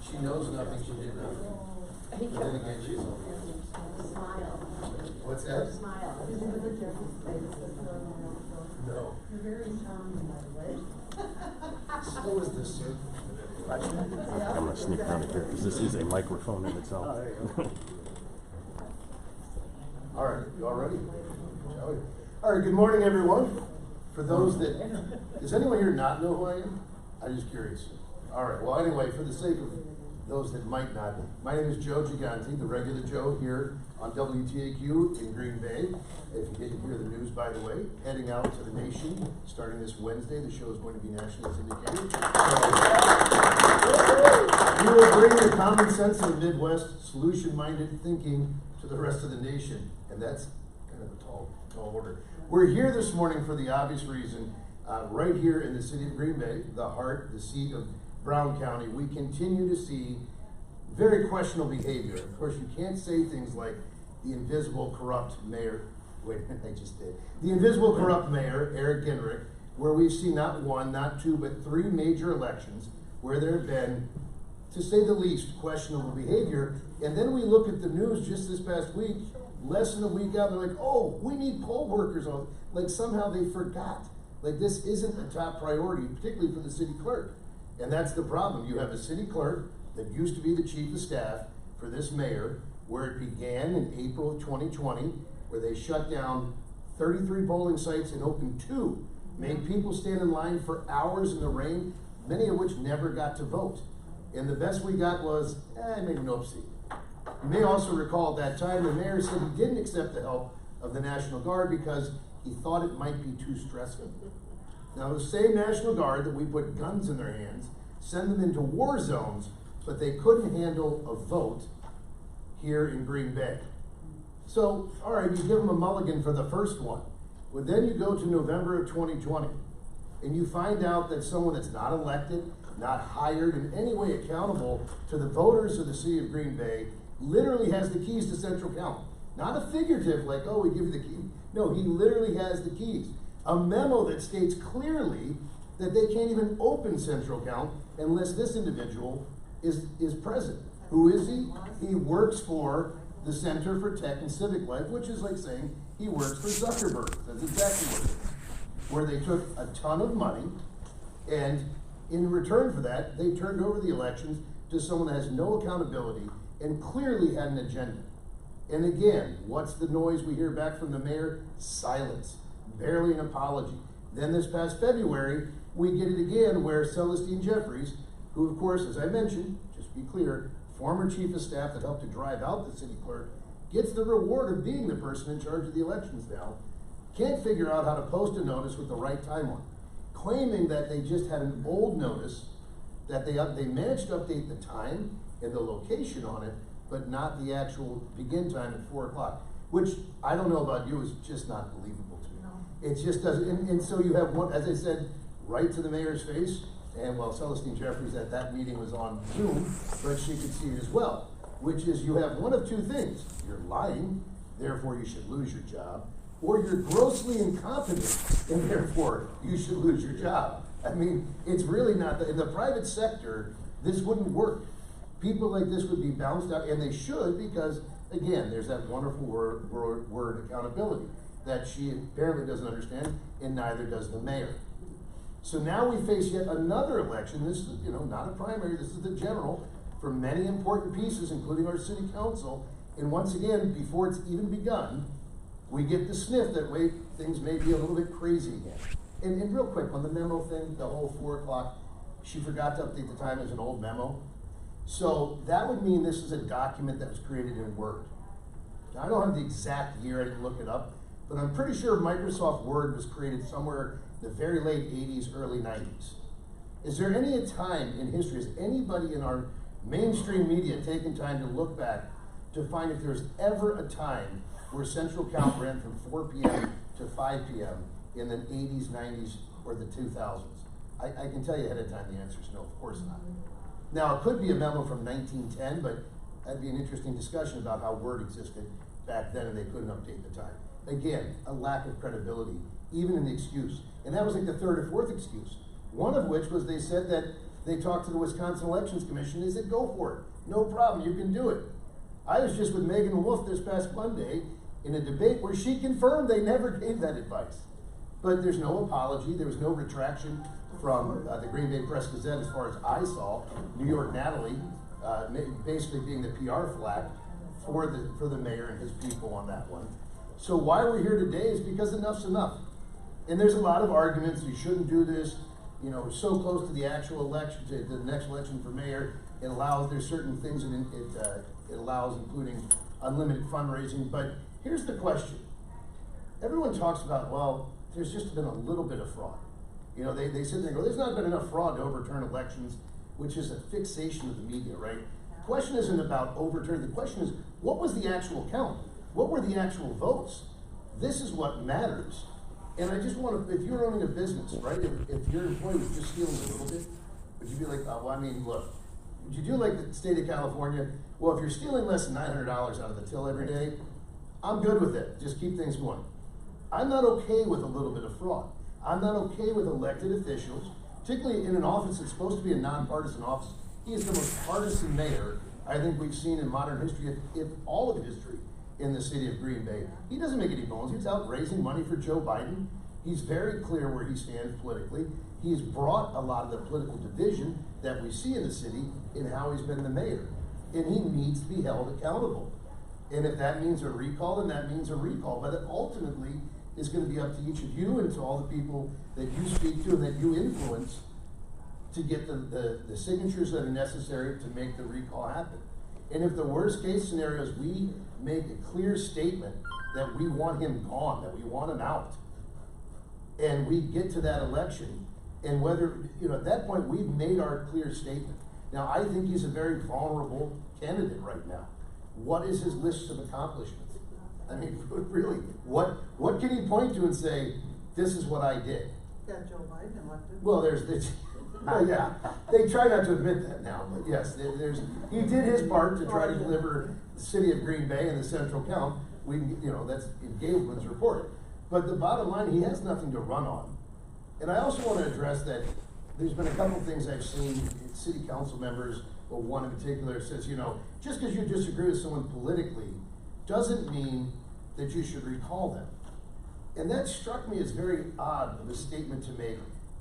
She knows nothing, she did nothing. But then again, she's. Smile. What's that? Smile. No. You're very charming, by the way. So is the circle. I'm going to sneak around here because this is a microphone in itself. Oh, there you go. All right, you all ready? Shall we? All right, good morning, everyone. For those that, does anyone here not know who I am? I'm just curious. All right, well, anyway, for the sake of those that might not, my name is Joe Giganti, the regular Joe here on WTAQ in Green Bay. If you didn't hear the news, by the way, heading out to the nation, starting this Wednesday, the show is going to be nationally syndicated. We will bring the common sense of the Midwest, solution-minded thinking to the rest of the nation, and that's kind of a tall order. We're here this morning for the obvious reason, right here in the city of Green Bay, the heart, the seat of Brown County, we continue to see very questionable behavior. Of course, you can't say things like the invisible corrupt mayor, wait, I just did. The invisible corrupt mayor, Eric Genrich, where we've seen not one, not two, but three major elections where there have been, to say the least, questionable behavior. And then we look at the news just this past week, less than a week out, they're like, oh, we need poll workers. Like somehow they forgot. Like this isn't a top priority, particularly for the city clerk. And that's the problem. You have a city clerk that used to be the chief of staff for this mayor, where it began in April of 2020, where they shut down 33 polling sites and opened 2, made people stand in line for hours in the rain, many of which never got to vote. And the best we got was, maybe an oopsie. You may also recall at that time the mayor said he didn't accept the help of the National Guard because he thought it might be too stressful. Now the same National Guard that we put guns in their hands, send them into war zones, but they couldn't handle a vote here in Green Bay. So, all right, you give them a mulligan for the first one. Well, then you go to November of 2020, and you find out that someone that's not elected, not hired, in any way accountable to the voters of the city of Green Bay, literally has the keys to central count. Not a figurative, like, oh, we give you the key. No, he literally has the keys. A memo that states clearly that they can't even open central count unless this individual is present. Who is he? He works for the Center for Tech and Civic Life, which is like saying he works for Zuckerberg. That's exactly what it is. Where they took a ton of money, and in return for that, they turned over the elections to someone that has no accountability and clearly had an agenda. And again, what's the noise we hear back from the mayor? Silence. Barely an apology. Then this past February, we get it again where Celestine Jeffries, who of course, as I mentioned, just be clear, former chief of staff that helped to drive out the city clerk, gets the reward of being the person in charge of the elections now, can't figure out how to post a notice with the right time on, claiming that they just had an old notice, that they managed to update the time and the location on it, but not the actual begin time at 4 o'clock, which I don't know about you, is just not believable to me. No. It just doesn't, and so you have one, as I said, right to the mayor's face, and well, Celestine Jeffries at that meeting was on Zoom, but she could see it as well, which is you have one of two things. You're lying, therefore you should lose your job, or you're grossly incompetent, and therefore you should lose your job. I mean, it's really not, in the private sector, this wouldn't work. People like this would be bounced out, and they should, because again, there's that wonderful word accountability that she apparently doesn't understand, and neither does the mayor. So now we face yet another election. This is, not a primary, this is the general for many important pieces, including our city council. And once again, before it's even begun, we get the sniff that, wait, things may be a little bit crazy again. And real quick, on the memo thing, the whole 4 o'clock, she forgot to update the time as an old memo. So that would mean this is a document that was created in Word. Now, I don't have the exact year, I didn't look it up, but I'm pretty sure Microsoft Word was created somewhere in the very late 80s, early 90s. Is there any time in history, has anybody in our mainstream media taken time to look back to find if there's ever a time where central count ran from 4 p.m. to 5 p.m. in the 80s, 90s, or the 2000s? I can tell you ahead of time the answer is no, of course not. Now, it could be a memo from 1910, but that'd be an interesting discussion about how Word existed back then and they couldn't update the time. Again, a lack of credibility, even in the excuse. And that was like the third or fourth excuse. One of which was they said that They talked to the Wisconsin Elections Commission, they said, go for it, no problem, you can do it. I was just with Megan Wolf this past Monday in a debate where she confirmed they never gave that advice. But there's no apology, there was no retraction from the Green Bay Press Gazette as far as I saw. New York Natalie basically being the PR flag for the mayor and his people on that one. So why we're here today is because enough's enough. And there's a lot of arguments, you shouldn't do this, you know, we're so close to the actual election, to the next election for mayor. It allows, there's certain things that it allows, including unlimited fundraising. But here's the question. Everyone talks about, well, there's just been a little bit of fraud. You know, they sit there and go, there's not been enough fraud to overturn elections, which is a fixation of the media, right? The question isn't about overturning, the question is, what was the actual count? What were the actual votes? This is what matters. And I just want to, if you're owning a business, right, if your employee was just stealing a little bit, would you be like, oh, well, I mean, look, would you do like the state of California? Well, if you're stealing less than $900 out of the till every day, I'm good with it. Just keep things going. I'm not okay with a little bit of fraud. I'm not okay with elected officials, particularly in an office that's supposed to be a nonpartisan office. He is the most partisan mayor I think we've seen in modern history, if all of history, in the city of Green Bay. He doesn't make any bones. He's out raising money for Joe Biden. He's very clear where he stands politically. He's brought a lot of the political division that we see in the city in how he's been the mayor. And he needs to be held accountable. And if that means a recall, then that means a recall. But it ultimately is going to be up to each of you and to all the people that you speak to and that you influence to get the signatures that are necessary to make the recall happen. And if the worst case scenario is we make a clear statement that we want him gone, that we want him out, and we get to that election, and whether, you know, at that point we've made our clear statement. Now, I think he's a very vulnerable candidate right now. What is his list of accomplishments? I mean, really, what can he point to and say, this is what I did? Got Joe Biden elected. Well, yeah, they try not to admit that now, but yes, he did his part to try to deliver the city of Green Bay and the central count. That's in Gableman's report. But the bottom line, he has nothing to run on. And I also want to address that there's been a couple things I've seen city council members, or one in particular says, you know, just because you disagree with someone politically doesn't mean that you should recall them. And that struck me as very odd of a statement to make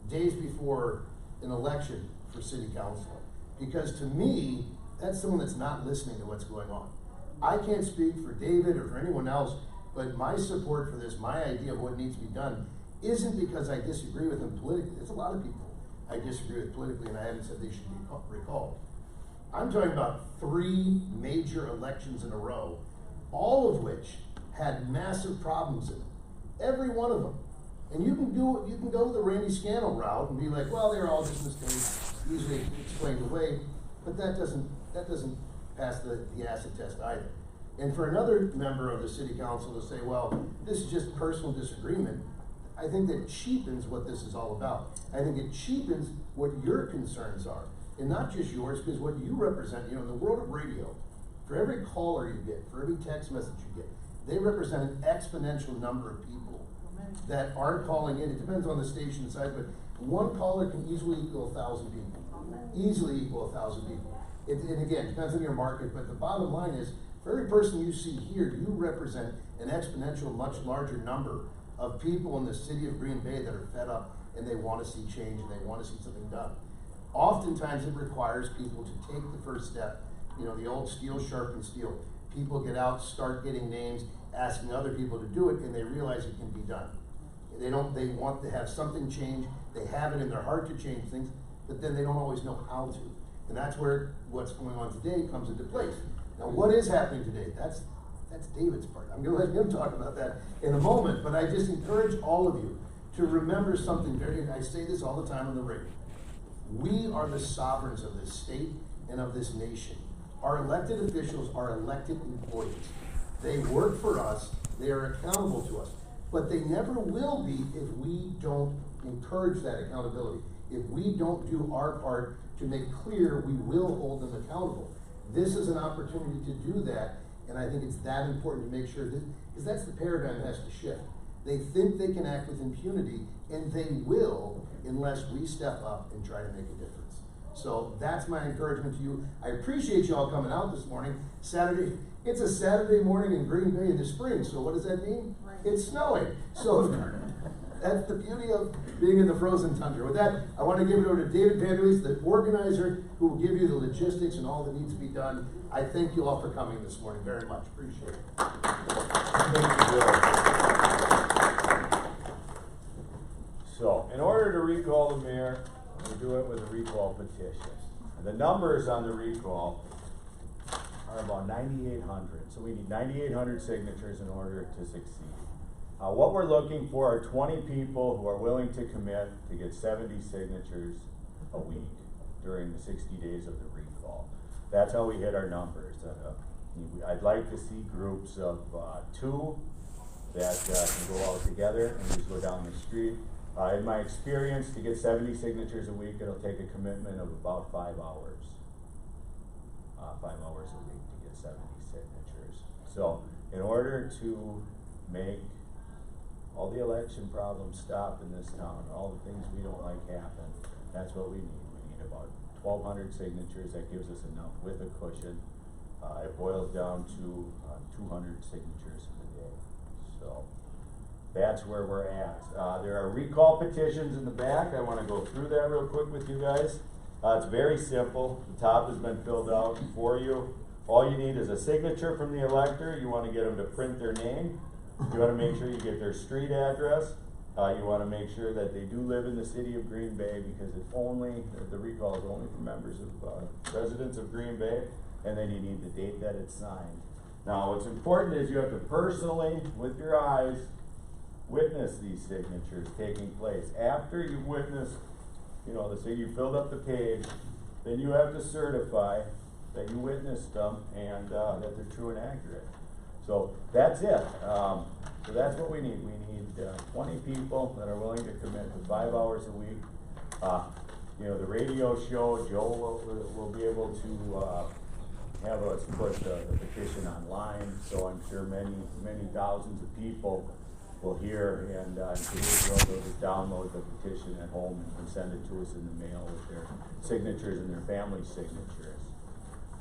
days before an election for city council. Because to me, that's someone that's not listening to what's going on. I can't speak for David or for anyone else, but my support for this, my idea of what needs to be done, isn't because I disagree with him politically. There's a lot of people I disagree with politically, and I haven't said they should be recalled. I'm talking about 3 major elections in a row, all of which had massive problems in them. Every one of them. And you can go the Randy Scannell route and be like, well, they're all just mistakes, easily explained away, but that doesn't pass the acid test either. And for another member of the city council to say, well, this is just personal disagreement, I think that cheapens what this is all about. I think it cheapens what your concerns are, and not just yours, because what you represent, you know, in the world of radio, for every caller you get, for every text message you get, they represent an exponential number of people that aren't calling in. It depends on the station size, but one caller can easily equal 1,000 people. Easily equal 1,000 people. And again, it depends on your market, but the bottom line is, for every person you see here, you represent an exponential, much larger number of people in the city of Green Bay that are fed up and they want to see change and they want to see something done. Oftentimes it requires people to take the first step, you know, the old steel sharpens steel. People get out, start getting names, asking other people to do it, and they realize it can be done. They want to have something change, they have it in their heart to change things, but then they don't always know how to. And that's where what's going on today comes into place. Now, what is happening today? That's David's part. I'm gonna let him talk about that in a moment, but I just encourage all of you to remember something and I say this all the time on the radio. We are the sovereigns of this state and of this nation. Our elected officials are elected employees. They work for us, they are accountable to us, but they never will be if we don't encourage that accountability. If we don't do our part to make clear we will hold them accountable. This is an opportunity to do that, and I think it's that important to make sure that, because that's the paradigm that has to shift. They think they can act with impunity, and they will unless we step up and try to make a difference. So that's my encouragement to you. I appreciate you all coming out this morning. Saturday, it's a Saturday morning in Green Bay in the spring, so what does that mean? Right. It's snowing. So that's the beauty of being in the frozen tundra. With that, I want to give it over to David VanderLeest, the organizer, who will give you the logistics and all that needs to be done. I thank you all for coming this morning very much. Appreciate it. Thank you, Bill. So, in order to recall the mayor, we do it with a recall petition. And the numbers on the recall are about 9,800. So we need 9,800 signatures in order to succeed. What we're looking for are 20 people who are willing to commit to get 70 signatures a week during the 60 days of the recall. That's how we hit our numbers. I'd like to see groups of 2 that can go out together and just go down the street. In my experience, to get 70 signatures a week, it'll take a commitment of about 5 hours. 5 hours a week to get 70 signatures. So, in order to make all the election problems stop in this town, all the things we don't like happen, that's what we need. We need about 1,200 signatures. That gives us enough with a cushion. It boils down to 200 signatures a day. So that's where we're at. There are recall petitions in the back. I want to go through that real quick with you guys. It's very simple. The top has been filled out for you. All you need is a signature from the elector. You want to get them to print their name. You want to make sure you get their street address. You want to make sure that they do live in the city of Green Bay, because it's only, the recall is only for members of residents of Green Bay, and then you need the date that it's signed. Now, what's important is you have to personally, with your eyes, witness these signatures taking place. After you've witnessed, let's say you filled up the page, then you have to certify that you witnessed them and that they're true and accurate. So that's it. So that's what we need. We need 20 people that are willing to commit to 5 hours a week. The radio show, Joe will be able to have us put the petition online. So I'm sure many thousands of people will hear, and they'll just download the petition at home and send it to us in the mail with their signatures and their family signatures.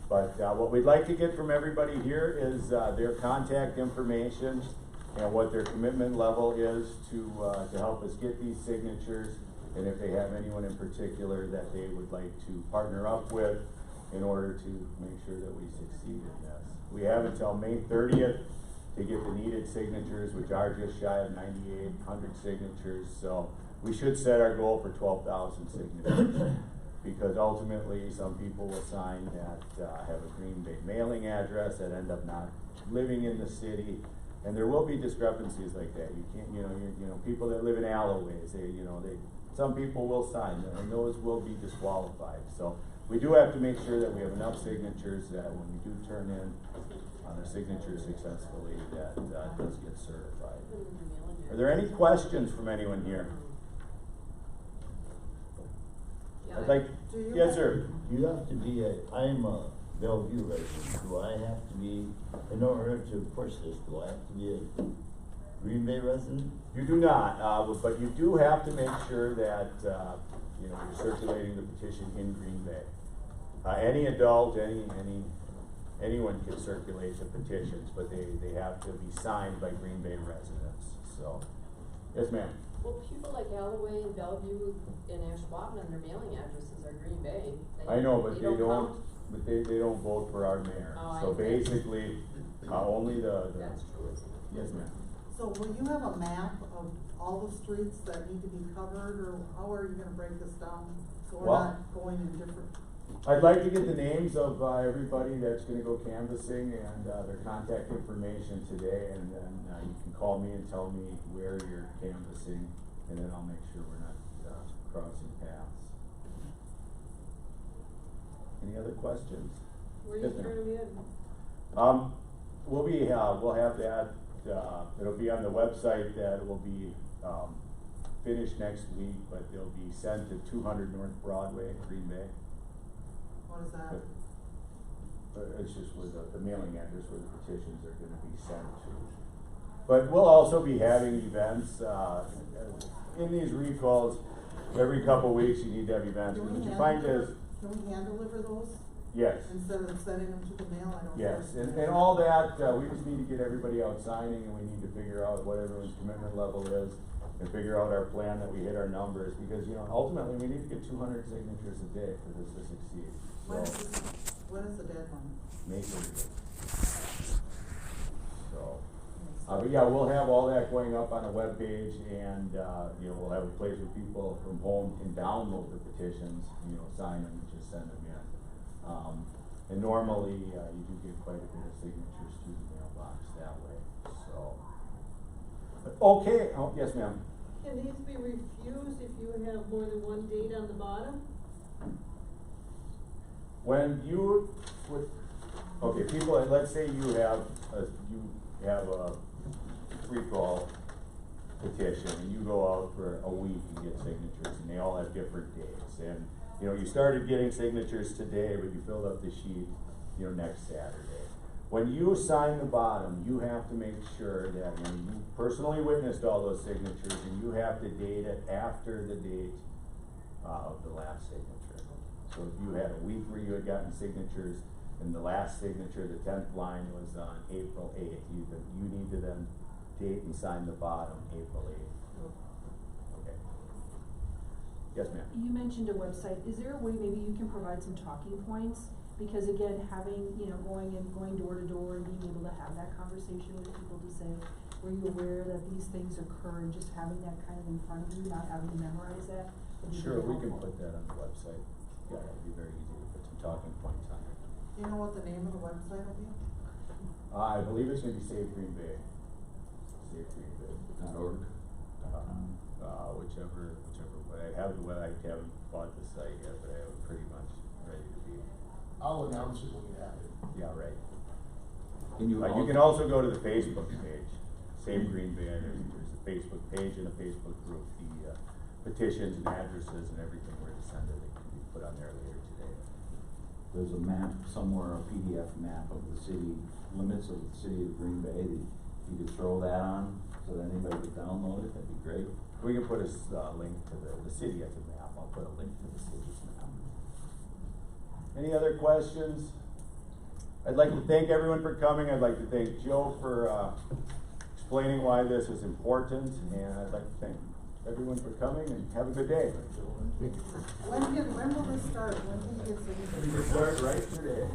But what we'd like to get from everybody here is their contact information and what their commitment level is to help us get these signatures, and if they have anyone in particular that they would like to partner up with in order to make sure that we succeed in this. We have until May 30th to get the needed signatures, which are just shy of 9,800 signatures. So we should set our goal for 12,000 signatures, because ultimately some people will sign that have a Green Bay mailing address that end up not living in the city, and there will be discrepancies like that. You can't, people that live in alleyways, some people will sign, and those will be disqualified. So we do have to make sure that we have enough signatures that when we do turn in the signatures successfully, that does get certified. Are there any questions from anyone here? I'd like, yes, sir. You have to be I'm a Bellevue resident. Do I have to be, in order to push this, do I have to be a Green Bay resident? You do not, but you do have to make sure that you're circulating the petition in Green Bay. Any adult, anyone can circulate the petitions, but they have to be signed by Green Bay residents. So, yes, ma'am. Well, people like Alloway and Bellevue and Ashwaubenon, their mailing addresses are Green Bay. I know, but they don't count. but they don't vote for our mayor. Oh, So I see. basically, only the That's true, isn't it? yes, ma'am. So will you have a map of all the streets that need to be covered, or how are you gonna break this down? So we're Well- not going in different, I'd like to get the names of everybody that's going to go canvassing and their contact information today, and then you can call me and tell me where you're canvassing, and then I'll make sure we're not crossing paths. Any other questions? Where are Yes, you ma'am. turning in? We'll have that, it'll be on the website. That will be finished next week, but they'll be sent to 200 North Broadway in Green Bay. what is that? It's just where the mailing address where the petitions are gonna be sent to. But we'll also be having events, in these recalls. Every couple of weeks you need to have events. Can What we you find hand is, Can Can we hand deliver those Yes. instead of sending them to the mail? I don't. Yes, and all that, we just need to get everybody out signing, and we need to figure out what everyone's commitment level is, and figure out our plan that we hit our numbers, because, you know, ultimately, we need to get 200 signatures a day for this to succeed. When is the deadline? May 30th. So, but yeah, we'll have all that going up on a webpage, and, you know, we'll have a place where people from home can download the petitions, you know, sign them, and just send them in. And normally, you do get quite a bit of signatures through the mailbox that way, so. But, okay, oh, yes ma'am. Can these be refused if you have more than one date on the bottom? When you would, okay, people, let's say you have a recall petition, and you go out for a week and get signatures, and they all have different dates, and, you know, you started getting signatures today, but you filled up the sheet, you know, next Saturday. When you sign the bottom, you have to make sure that, you know, you personally witnessed all those signatures, and you have to date it after the date of the last signature. So if you had a week where you had gotten signatures, and the last signature, the 10th line, was on April 8th, you need to then date and sign the bottom April 8th. Okay. Yes, ma'am. You mentioned a website. Is there a way maybe you can provide some talking points? Because again, having, you know, going door to door and being able to have that conversation with people to say, were you aware that these things occur, and just having that kind of in front of you, not having to memorize that would be Sure, very we can helpful. put that on the website. Yeah, that'd be very easy to put some talking points on it. Do you know what the name of the website will be? I believe it's gonna be Save Green Bay. Save Green Bay. .org. Whichever way. I haven't bought the site yet, but I have it pretty much ready to be. I'll announce it when we have it. Yeah, right. Can you? You can also go to the Facebook page, Save Green Bay. There's a Facebook page and a Facebook group. The petitions and addresses and everything where to send it, can be put on there later today. There's a map somewhere, a PDF map of the city, limits of the city of Green Bay, that you could throw that on, so that anybody could download it, that'd be great. We can put a link to the city as a map. I'll put a link to the city's map. Any other questions? I'd like to thank everyone for coming. I'd like to thank Joe for explaining why this is important, and I'd like to thank everyone for coming, and have a good day. When will this start? When can you get signatures? We can start right today.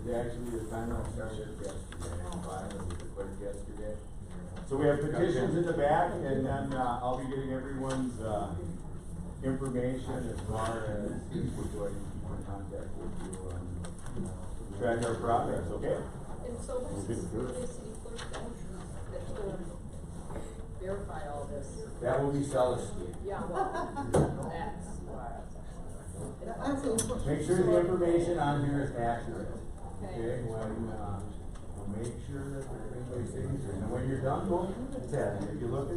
Actually, the timeline started yesterday, with the clerk yesterday. So we have petitions in the back, and then I'll be getting everyone's information as far as people joining, people in contact with you on track our progress, okay? And so who's this city clerk that's gonna verify all this? That will be Celestine. Yeah, well, that's why. Make sure the information on here is accurate, Okay. okay? We'll make sure that everybody's signatures, and when you're done, we'll attend. If you look at